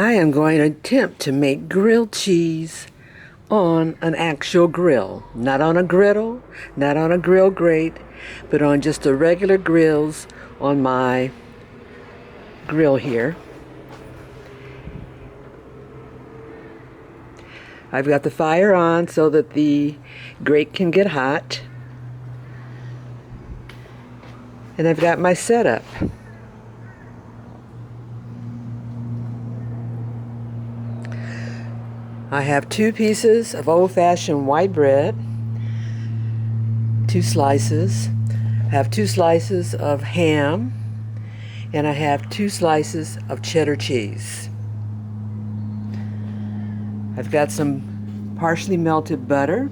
I am going to attempt to make grilled cheese on an actual grill. Not on a griddle, not on a grill grate, but on just the regular grills on my grill here. I've got the fire on so that the grate can get hot. And I've got my setup. I have 2 pieces of old-fashioned white bread, 2 slices. I have 2 slices of ham, and I have 2 slices of cheddar cheese. I've got some partially melted butter,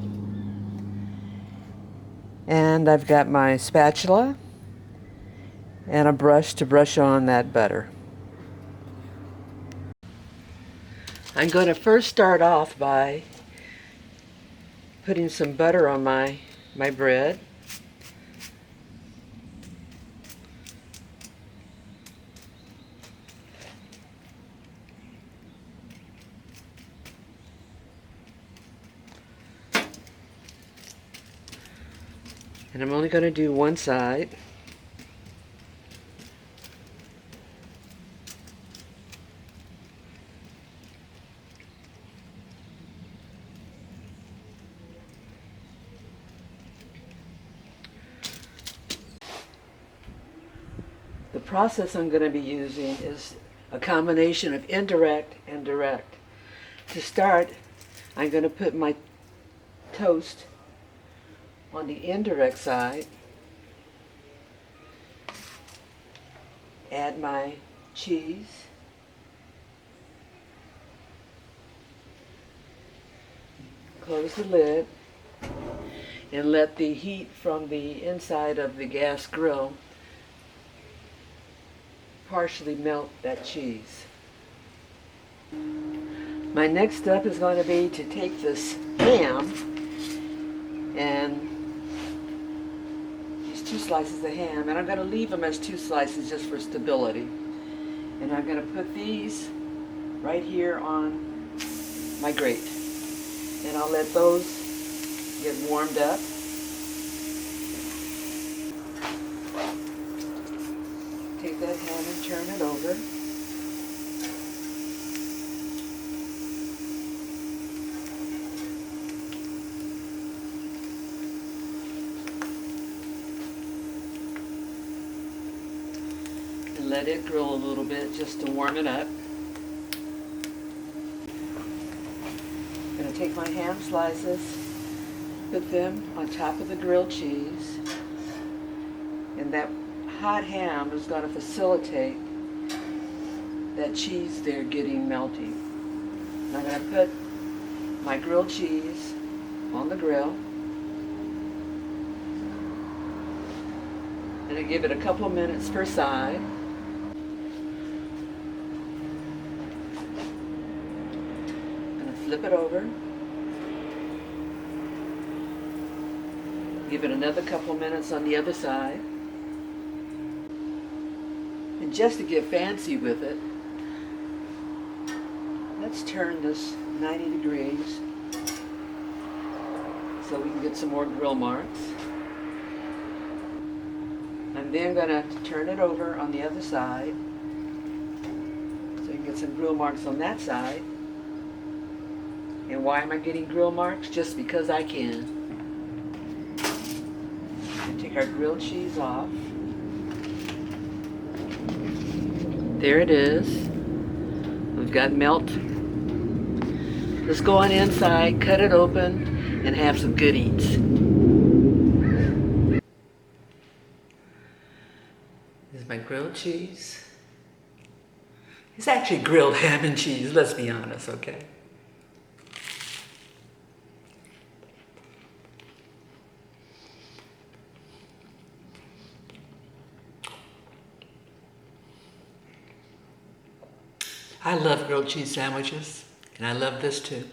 and I've got my spatula and a brush to brush on that butter. I'm going to first start off by putting some butter on my bread. And I'm only going to do one side. The process I'm going to be using is a combination of indirect and direct. To start, I'm going to put my toast on the indirect side, add my cheese, close the lid, and let the heat from the inside of the gas grill partially melt that cheese. My next step is going to be to take this ham and these 2 slices of ham, and I'm going to leave them as 2 slices just for stability. And I'm going to put these right here on my grate. And I'll let those get warmed up. Take that ham and turn it over. And let it grill a little bit just to warm it up. I'm going to take my ham slices, put them on top of the grilled cheese, and that hot ham is going to facilitate that cheese there getting melty. I'm going to put my grilled cheese on the grill and I give it a couple of minutes per side. I'm going to flip it over, give it another couple of minutes on the other side. And just to get fancy with it, let's turn this 90 degrees so we can get some more grill marks. I'm then going to turn it over on the other side so you can get some grill marks on that side. And why am I getting grill marks? Just because I can. And take our grilled cheese off. There it is. We've got melt. Let's go on inside, cut it open, and have some good eats. This is my grilled cheese. It's actually grilled ham and cheese, let's be honest, okay? I love grilled cheese sandwiches, and I love this too.